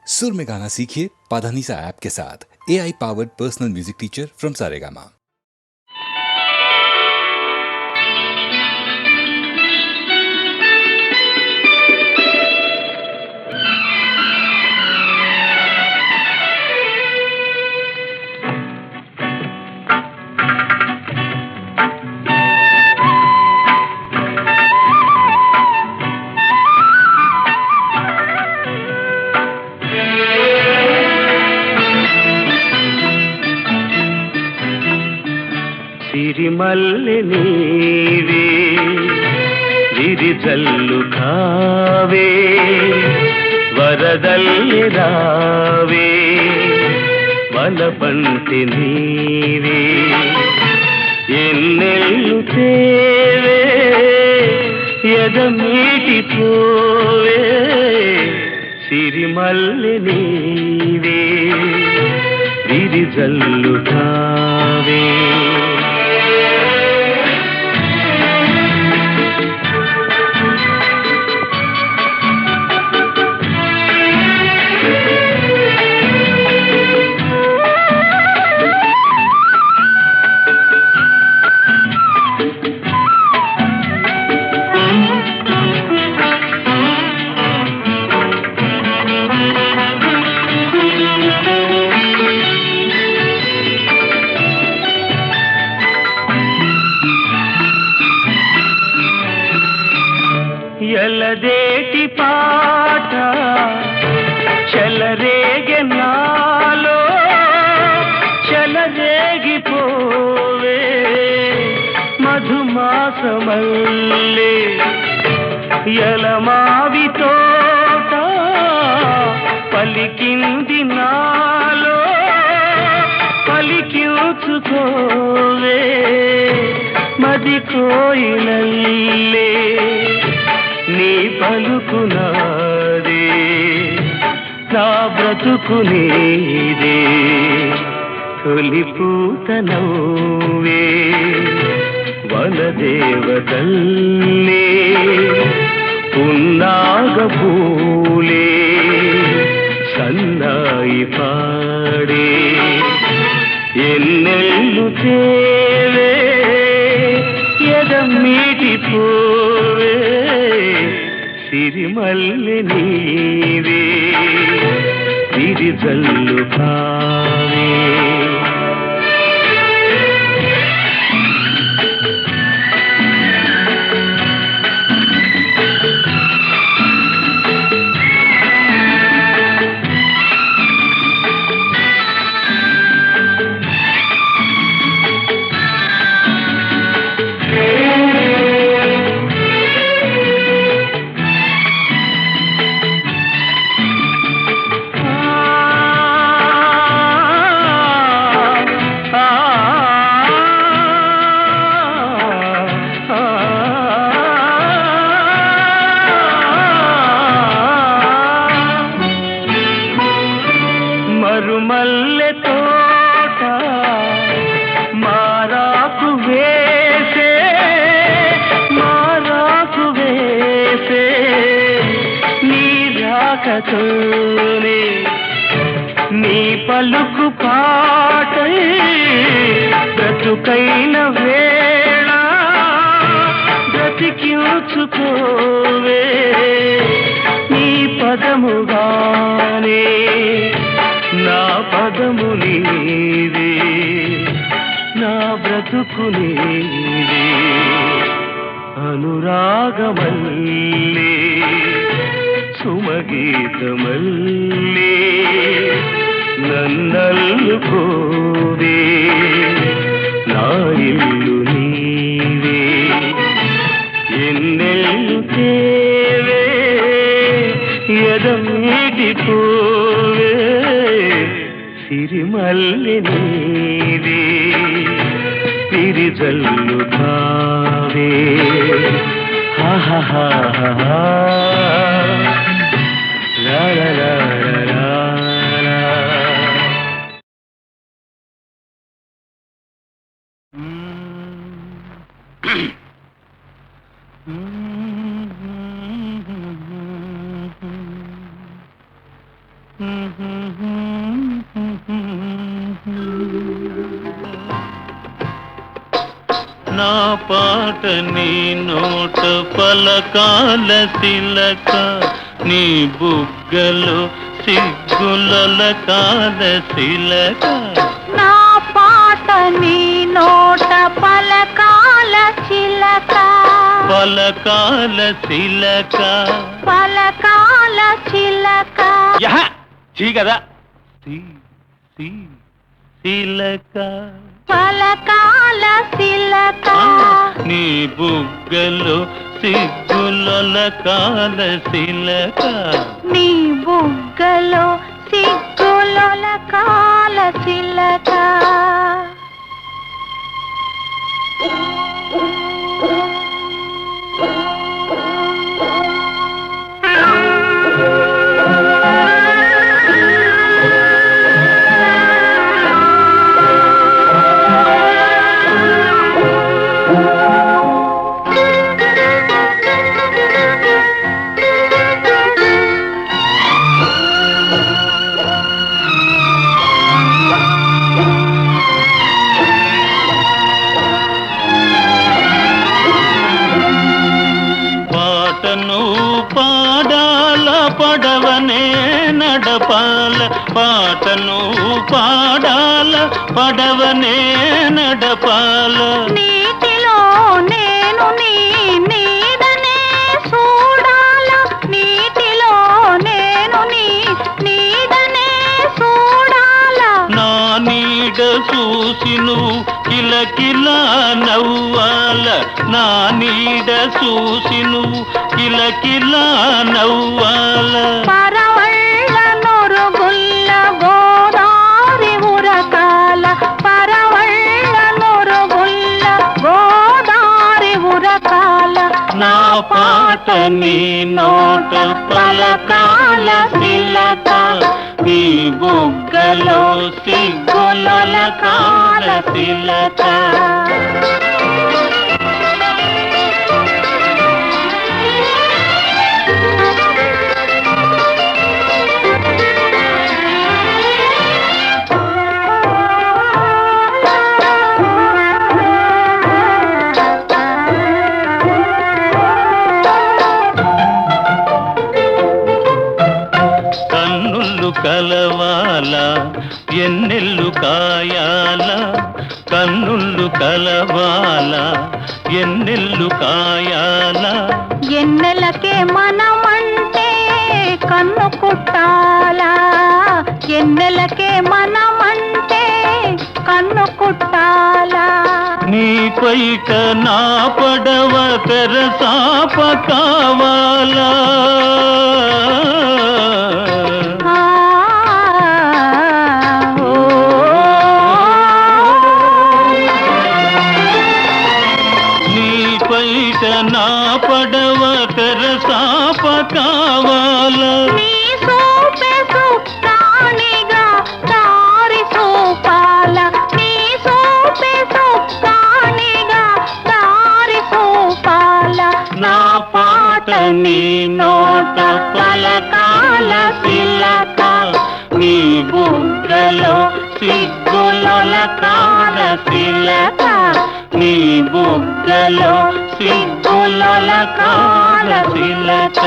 सुर में गाना सीखिए पाधानीसा ऐप के साथ। AI powered personal music teacher from Saregama. సిరిమల్లె నీవే విరిజల్లు కావే వరదల్లి రావే వలపంటి నీవే ఎన్నెల్లు తేవే ఎదమీటి పోవే సిరిమల్లె నీవే విరిజల్లు కావే ఎలదేటి పాట చెలరేగె నాలో చెలరేగిపోవే మధుమాసమల్లే ఎలమావి తోట పలికింది నాలో పలికించుకోవే మది కోయిలల్లే నీ పలుకునాదే నా బ్రతుకు నీదే తొలి పూత నవ్వే వనదేవతల్లే పున్నాగ పూలే సన్నాయి పాడే ఎన్నెల్లు తేవే ఎదమీటి పోవే సిరిమల్లె నీవే విరిజల్లు కావే మరుమల్లె తోట మారాకు వేసే నీ రాకతోనే నీ పలుకు పాటై బ్రతుకైన వేళ బ్రతికించుకోవే నీ పదముగానే నా పదము నీవే నా బ్రతుకు నీవే అనురాగమల్లే సుమగీతమల్లే నన్నల్లుకోవే నా ఇల్లు నీవే ఎన్నెల్లు తేవే ఎదమీటి పోవే సిరిమల్లె నీవే విరిజల్లు కావే హా లా లా లా లా లా. నా పాట నీ నోట పలకాల తిలక, నీ బుగ్గలు సిగ్గులొలకాల శిలక. నా పాట నీ నోట పలకాల చిలక, పలకాల శిలక, పలకాల చిలక. యహ చీ కదా, శిలక, పలకాల శిలక. నీ బుగ్గలు సిగ్గులొలకాల శిలక, నీ బుగ్గలో సిగ్గులొలకాల చిలక. పాటను పాడాల పడవనే నడపాల, పాటను పాడాల పడవనే నడపాల. నీటిలో నేను నీ నీడనే చూడాల, నీటిలో నేను నీ నీడనే చూడాల. నా నీడ చూసి నువ్వు కిలకిలా నవ్వాల, నా నీడ చూసి నువ్వు కిలకిలా నవ్వాల. పరవళ్ళ నొరుగుల్ల గోదారి ఉరకాల, పరవళ్ళ నొరుగుల్ల గోదారి ఉరకాల. నా పాట నీ నోట పలకాల శిలక, నీ బుగ్గలో సిగ్గులొలకాల శిలక. కన్నులు కలవాల ఎన్నెల్లు కాయాల, కన్నులు కలవాల ఎన్నెల్లు కాయాల. ఎన్నెలకే మనమంటే కన్ను కుట్టాలా, ఎన్నెలకే మనమంటే కన్ను కుట్టాలా. నీ పైట నా పడవ తెరసాప కావాలా, ఆ, ఓ, నీ పైట నా పడవ తెరసాప కావాలా. నీ సోపె సుక్కానిగా దారి చూపాల, నీ సోపె సుక్కానిగా దారి చూపాల. నా పాట నీ నోట పలకాల శిలక, నీ బుగ్గలో సిగ్గులొలకాల శిలక, నీ బుగ్గలో సిగ్గులొలకాల శిలక.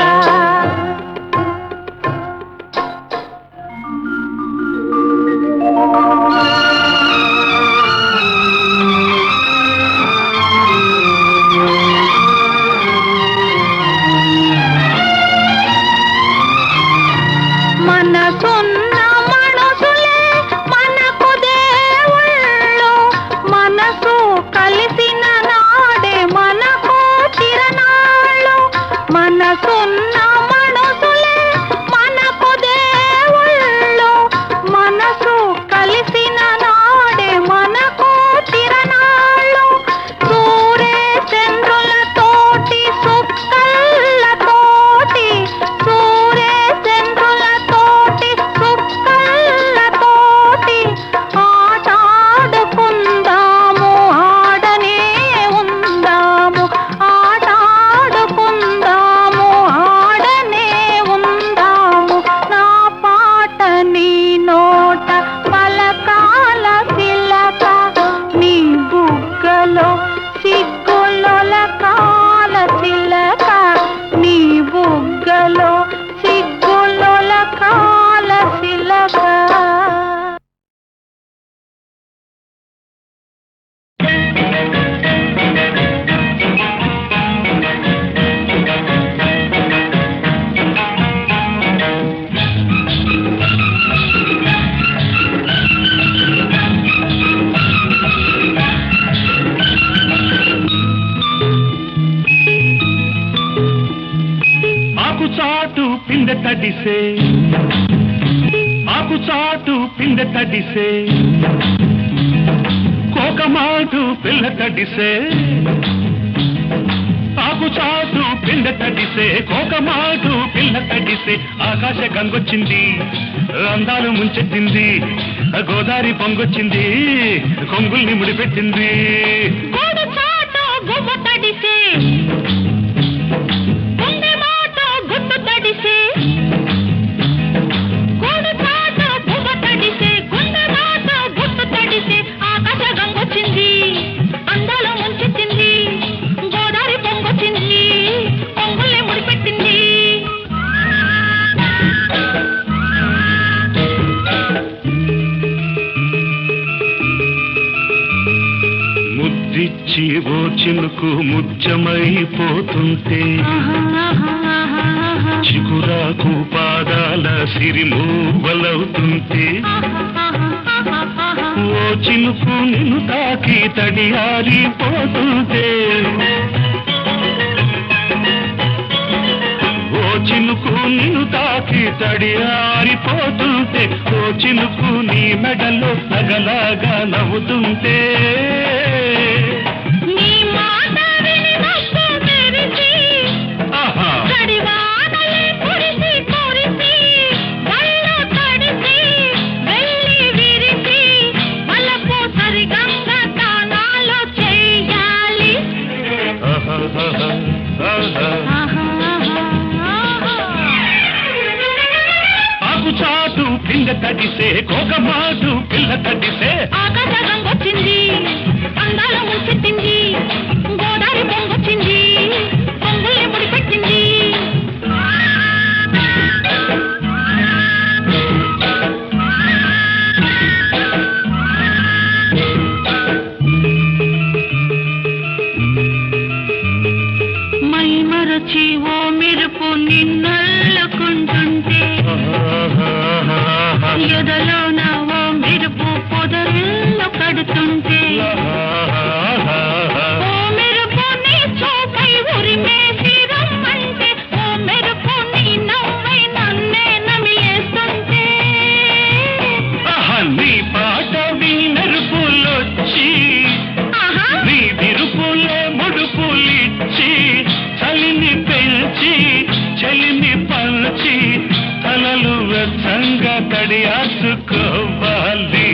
మనసున్న మనుషులే మనకు దేవుళ్ళు, మనసు కలిసిన నాడే మనకు తిరణాళ్ళు. మనసున్న మనుషులే మనకు దేవుళ్ళు, మనసు కలిసిన నాడే మనకు తిరణాళ్ళు. సూరే చంద్రులతోటి సుక్కలతోటి, సూరే చంద్రులతోటి సుక్కలతోటి తడిసే ఆకు చాటు పిందె తడిసే కోకమాటు పిల్ల తడిసే ఆకు చాటు పిందె తడిసే కోకమాటు పిల్ల తడిసే ఆకాశ గంగొచ్చింది అందాలు ముంచెత్తింది గోదావరి పొంగొచ్చింది కొంగుల్ని ముడిపెట్టింది ఓ చినుకు ముత్యమైపోతుంటే చిగురాకు పాదాల సిరిమూవలవుతుంటే ఓ చినుకు నిన్ను తాకి తడియారిపోతుంటే ఓ చినుకు నిన్ను తాకి తడియారిపోతుంటే ఓ చినుకు నీ మెడలో నగలాగా నవ్వుతుంటే చాటు పిందె తడిసే కోకమాటు పిల్ల తడిసే ఆకాశం వచ్చింది అందాల ముంచెత్తింది గోదావరి పొంగొచ్చింది పొంగుల్ని ముడిపెట్టింది మై మరచి ఓ మెరుపు నిన్నల్లుకుంటుంటే ఎదలోన ఓ మెరుపు పొదరిల్లు కడుతుంటే ఓ మెరుపు నీ చూపై ఉరిమేసి రమ్మంటే ఓ మెరుపు నీ నవ్వై నన్నే నమిలేస్తుంటే నీ పాట మెరుపులొచ్చి నీ విరుపులే ముడుపులిచ్చి చలిని పెంచి చలిని పంచి తలలు వెచ్చంగా తడియాసుకోవాలి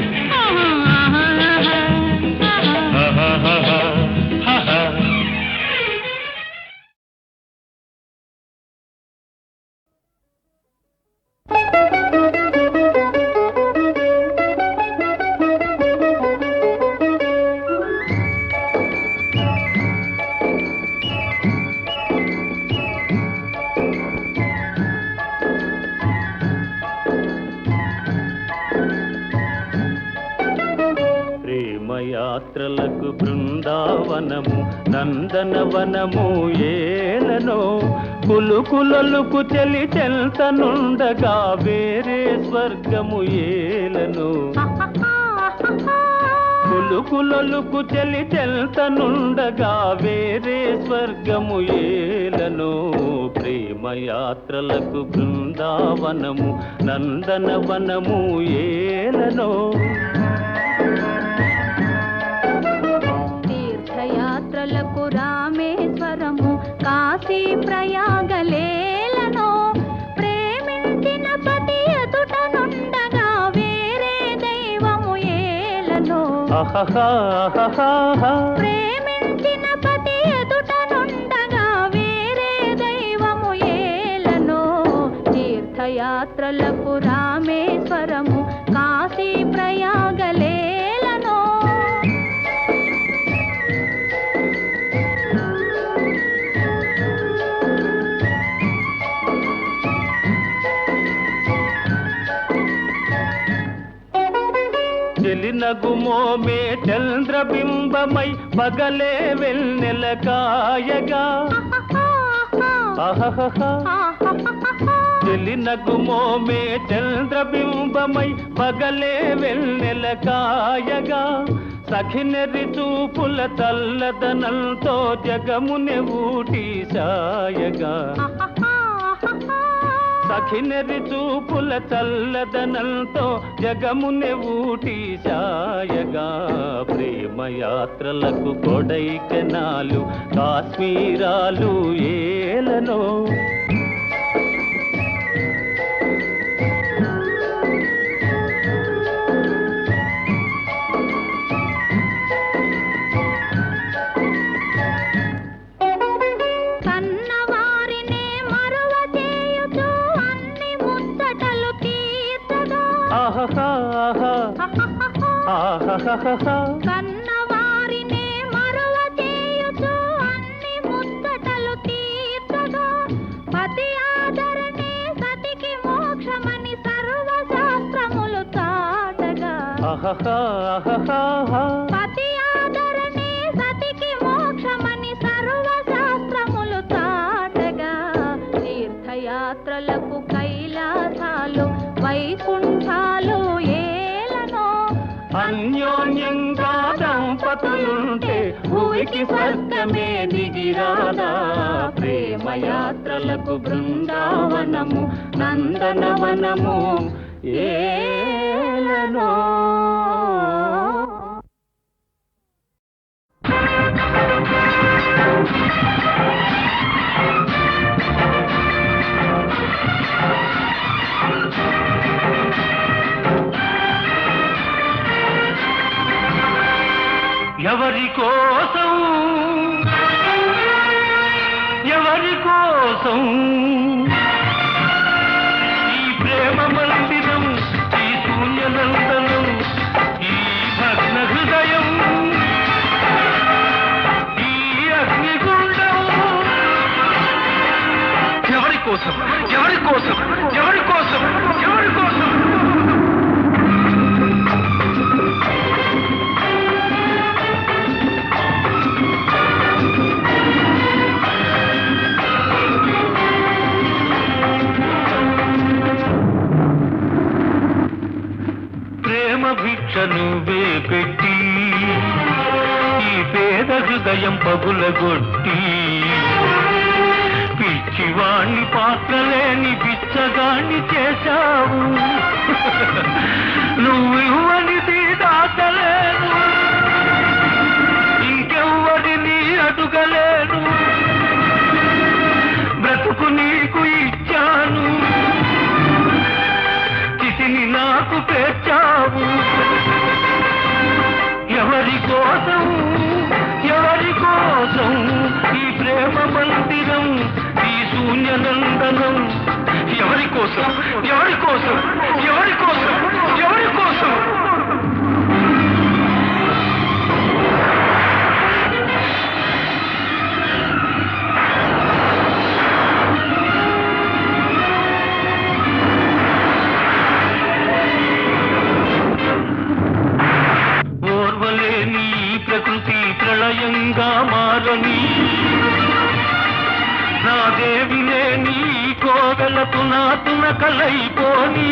యాత్రలకు బృందావనము నందనవనము ఏలనో కులుకులలుకు చెలి చెల్తనుండగా వేరే స్వర్గము ఏలనో కులుకులలుకు చెలి చెల్తనుండగా వేరే స్వర్గము ఏలనో ప్రేమయాత్రలకు బృందావనము నందనవనము ఏలనో తీర్థయాత్రలకు రామేశ్వరము కాశీ ప్రయాగలేలనో ప్రేమించిన పతి ఎదుటనుండగా వేరే దైవము ఏలనో ప్రేమించిన పతి ఎదుటనుండగా వేరే దైవము ఏలనో తీర్థయాత్రలకు రామేశ్వరము కాశీ ప్రయాగలేలనో చెలినగుమోమే చంద్రబింబమై పగలే వెన్నెల కాయగా చెలినగుమోమే చంద్రబింబమై పగలే వెన్నెల కాయగా సఖినెరి చూపుల తల్లదనంతో జగముని ఊటి సాయగా సఖినెరి చూపుల చల్లదనంతో జగమునె ఊటి సాయగా ప్రేమయాత్రలకు కొడైకెనాలు కాశ్మీరాలు ఏలనో కన్నవారినే మరువ చేయుచు అన్ని ముచ్చటలు తీర్చగా పతి ఆదరణే సతికి మోక్షమని సర్వశాస్త్రములు చాటగా పతి ఆదరణే సతికి మోక్షమని సర్వశాస్త్రములు చాటగా తీర్థయాత్రలకు కైలాసాలు వైకుంఠాలు అన్యోన్యంగా దంపతులుంటే భూమికి స్వర్గమే దిగిరాదా ప్రేమయాత్రలకు బృందావనము నందనవనము ఏలనో ఎవరి కోసం ఈ ప్రేమ మందిరం ఈ శూన్యనందనం ఈ భగ్న హృదయం ఈ అగ్నిగుండం ఎవరి కోసం ఎవరి కోసం ఎవరి కోసం ఎవరి కోసం నువ్వే పెట్టి ఈ పేద హృదయం పగులగొట్టి పిచ్చివాణ్ణి పాత్రలేని పిచ్చగాణ్ణి చేశావు నువ్వు ఇవ్వనిది దాచలేను ఇంకెవ్వరిని అడుగలేను బ్రతుకు నీకు ఇచ్చాను చితిని నాకు పేర్చావు ఎవరి కోసం ఈ ప్రేమ మందిరం ఈ శూన్యనందనం ఎవరి కోసం ఎవరి కోసం ఎవరి కోసం ఎవరి కోసం ప్రకృతి ప్రళయంగా మారని నా దేవినే నీ కోవెలకు నాతున కలైపోని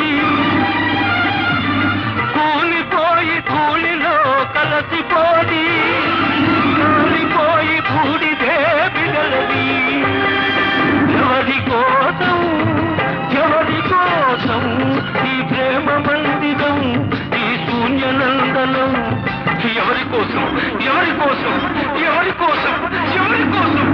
కూలిపోయి ధూళిలో కలసిపోని కూలిపోయి బూడిదే బిడలది ఎవరి కోసం ఈ ప్రేమ మందిరం ఈ శూన్యనందనం ఎవరి కోసం ఎవరి కోసం ఎవరి కోసం ఎవరి కోసం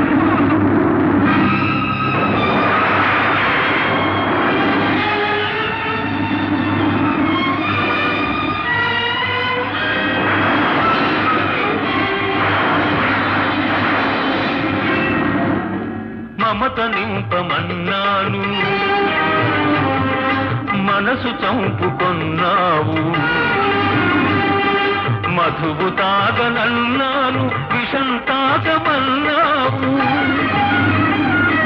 మమత నింపమన్నాను మనసు చంపుకొన్నావు మధువు తాగనన్నాను విషం తాగమన్నావు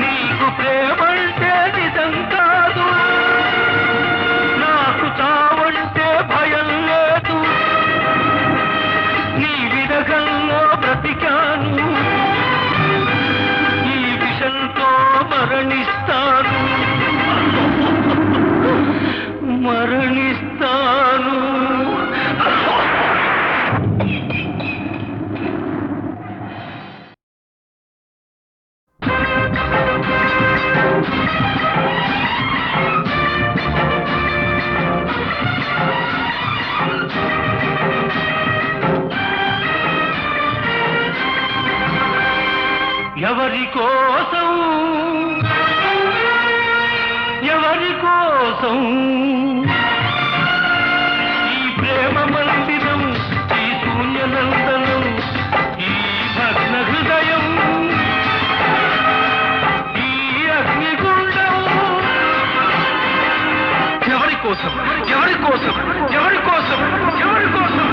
నీకు ప్రేమంటే నిజం కాదు నాకు చావంటే భయం లేదు నీ విరగంలో బ్రతికాను ఈ విషంతో మరణిస్తాను ఎవరి కోసం ఎవరి కోసం ఎవరి కోసం?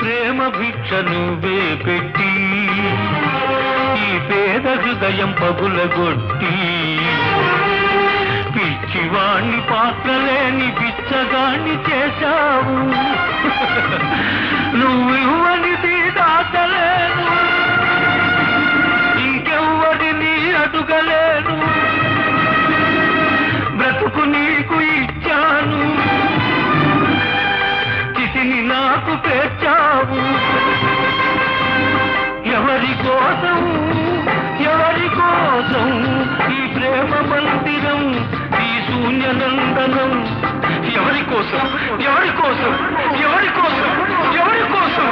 ప్రేమ భిక్ష నువ్వే పెట్టి ఈ పేద హృదయం పగులగొట్టి పిచ్చివాణ్ణి పాత్రలేని బిచ్చగాణ్ణి చేశావు. నువ్వు ఇవ్వనిది దాచలేను, ఇంకెవ్వరిని అడుగలేను, బ్రతుకు నీకు ఇచ్చాను, చితిని నాకు పేర్చావు. ఎవరి కోసం ఎవరి కోసం ఈ ప్రేమ మందిరం, ఈ శూన్యనందనం? ఎవరి కోసం ఎవరి కోసం ఎవరి కోసం ఎవరి కోసం?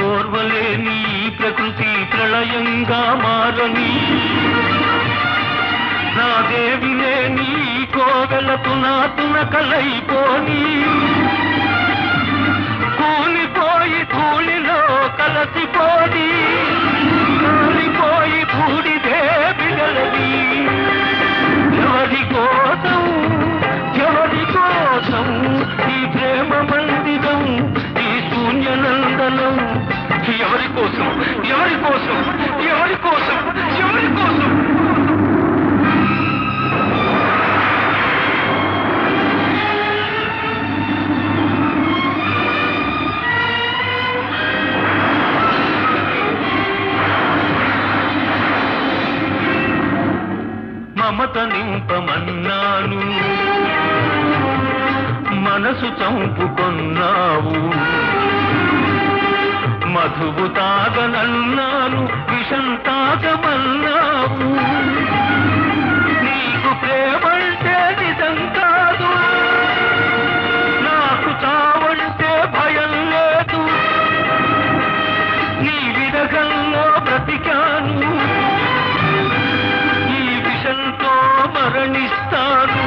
ఓర్వలేని ప్రకృతి ప్రళయంగా మారని, నా దేవి లేని కోవెలకు నాతున కలైపోని, కూలిపోయి ధూళిలో కలసిపోని, కూలిపోయి బూడిదే బిడలది. ఎవరి కోసం ఎవరి కోసం ఈ ప్రేమ మందిరం, ఈ శూన్యనందనం? ఎవరి కోసం ఎవరి కోసం ఎవరి కోసం ఎవరి కోసం? మమత నింపమన్నాను, మనసు చంపుకొన్నావు. మధువు తాగనన్నాను, విషం తాగమన్నావు. నీకు ప్రేమంటే నిజం కాదు, నాకు చావంటే భయం లేదు. నీ విరగంలో బ్రతికాను, ఈ విషంతో మరణిస్తాను.